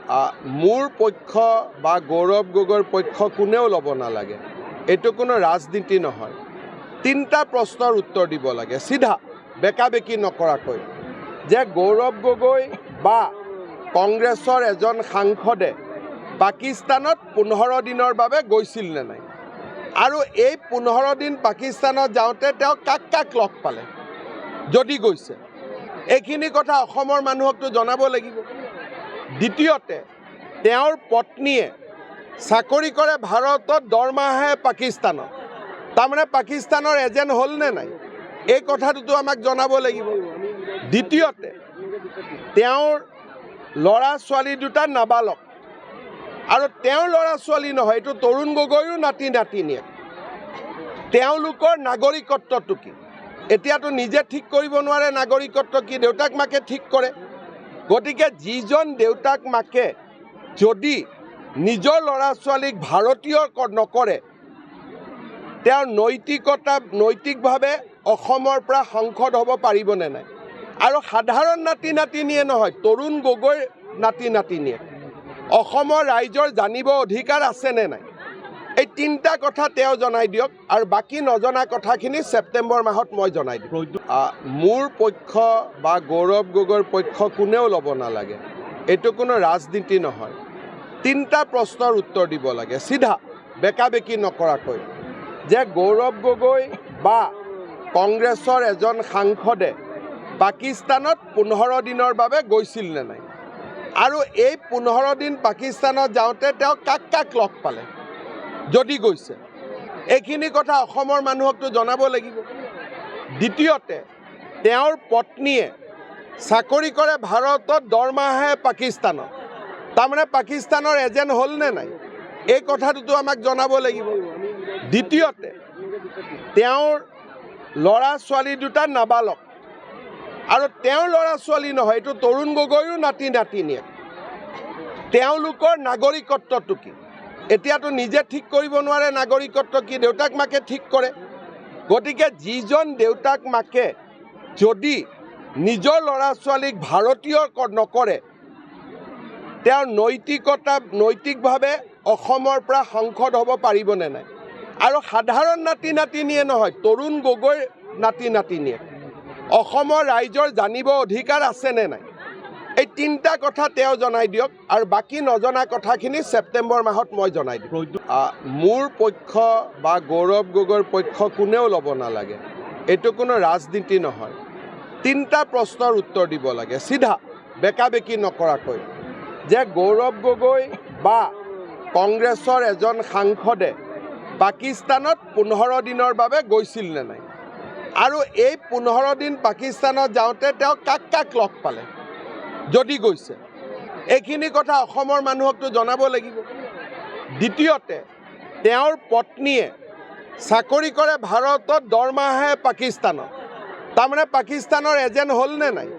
মোৰ পক্ষ বা গৌৰৱ গগৈৰ পক্ষ কোনেও ল'ব নালাগে। এইটো কোনো ৰাজনীতি নহয়। তিনিটা প্ৰশ্নৰ উত্তৰ দিব লাগে চিধা, বেকা বেকি নকৰাকৈ, যে গৌৰৱ গগৈ বা কংগ্ৰেছৰ এজন সাংসদে পাকিস্তানত 15 দিনৰ বাবে গৈছিল নে নাই, আৰু এই 15 দিন পাকিস্তানত যাওঁতে তেওঁ কাক কাক লগ পালে, যদি গৈছে এইখিনি কথা অসমৰ মানুহকতো জনাব লাগিব। দ্বিতীয়তে, তেওঁৰ পত্নীয়ে চাকৰি কৰে ভাৰতত, দৰমহাহে পাকিস্তানত, তাৰমানে পাকিস্তানৰ এজেণ্ট হ'ল নে নাই, এই কথাটোতো আমাক জনাব লাগিব। দ্বিতীয়তে, তেওঁৰ ল'ৰা ছোৱালী দুটা নাবালক, আৰু তেওঁৰ ল'ৰা ছোৱালী নহয়, এইটো তৰুণ গগৈৰো নাতি নাতিনীয়েক, তেওঁলোকৰ নাগৰিকত্বটো কি? এতিয়াতো নিজে ঠিক কৰিব নোৱাৰে নাগৰিকত্ব কি, দেউতাক মাকে ঠিক কৰে। গতিকে যিজন দেউতাক মাকে যদি নিজৰ ল'ৰা ছোৱালীক ভাৰতীয় নকৰে, তেওঁৰ নৈতিকভাৱে অসমৰ পৰা সাংসদ হ'ব পাৰিবনে নাই? আৰু সাধাৰণ নাতি নাতিনীয়ে নহয়, তৰুণ গগৈৰ নাতি নাতিনীয়ে অসমৰ ৰাইজৰ জানিব অধিকাৰ আছেনে নাই, এই তিনিটা কথা তেওঁ জনাই দিয়ক, আৰু বাকী নজনা কথাখিনি ছেপ্টেম্বৰ মাহত মই জনাই দিম। মোৰ পক্ষ বা গৌৰৱ গগৈৰ পক্ষ কোনেও ল'ব নালাগে। এইটো কোনো ৰাজনীতি নহয়। তিনিটা প্ৰশ্নৰ উত্তৰ দিব লাগে চিধা, বেকা বেকি নকৰাকৈ, যে গৌৰৱ গগৈ বা কংগ্ৰেছৰ এজন সাংসদে পাকিস্তানত 15 দিনৰ বাবে গৈছিল নে নাই, আৰু এই 15 দিন পাকিস্তানত যাওঁতে তেওঁ কাক কাক লগ পালে, যদি গৈছে এইখিনি কথা অসমৰ মানুহকতো জনাব লাগিব। দ্বিতীয়তে, তেওঁৰ পত্নীয়ে চাকৰি কৰে ভাৰতত, দৰমহাহে পাকিস্তানত, তাৰমানে পাকিস্তানৰ এজেণ্ট হ'ল নে নাই, এই কথাটোতো আমাক জনাব লাগিব। দ্বিতীয়তে, তেওঁৰ ল'ৰা ছোৱালী দুটা নাবালক, আৰু তেওঁৰ ল'ৰা ছোৱালী নহয়, এইটো তৰুণ গগৈৰো নাতি নাতিনীয়েক, তেওঁলোকৰ নাগৰিকত্বটো কি? এতিয়াতো নিজে ঠিক কৰিব নোৱাৰে নাগৰিকত্ব কি, দেউতাক মাকে ঠিক কৰে। গতিকে যিজন দেউতাক মাকে যদি নিজৰ ল'ৰা ছোৱালীক ভাৰতীয় নকৰে, তেওঁৰ নৈতিকভাৱে অসমৰ পৰা সাংসদ হ'ব পাৰিবনে নাই? আৰু সাধাৰণ নাতি নাতিনীয়ে নহয়, তৰুণ গগৈৰ নাতি নাতিনীয়ে অসমৰ ৰাইজৰ জানিব অধিকাৰ আছেনে নাই, এই তিনিটা কথা তেওঁ জনাই দিয়ক, আৰু বাকী নজনা কথাখিনি ছেপ্টেম্বৰ মাহত মই জনাই দিম। মোৰ পক্ষ বা গৌৰৱ গগৈৰ পক্ষ কোনেও ল'ব নালাগে। এইটো কোনো ৰাজনীতি নহয়। তিনিটা প্ৰশ্নৰ উত্তৰ দিব লাগে চিধা, বেকা বেকি নকৰাকৈ, যে গৌৰৱ গগৈ বা কংগ্ৰেছৰ এজন সাংসদে পাকিস্তানত 15 দিনৰ বাবে গৈছিল নে নাই, আৰু এই 15 দিন পাকিস্তানত যাওঁতে তেওঁ কাক কাক লগ পালে, যদি গৈছে এইখিনি কথা অসমৰ মানুহকতো জনাব লাগিব। দ্বিতীয়তে, তেওঁৰ পত্নীয়ে চাকৰি কৰে ভাৰতত, দৰমহাহে পাকিস্তানত, তাৰমানে পাকিস্তানৰ এজেণ্ট হ'ল নে নাই,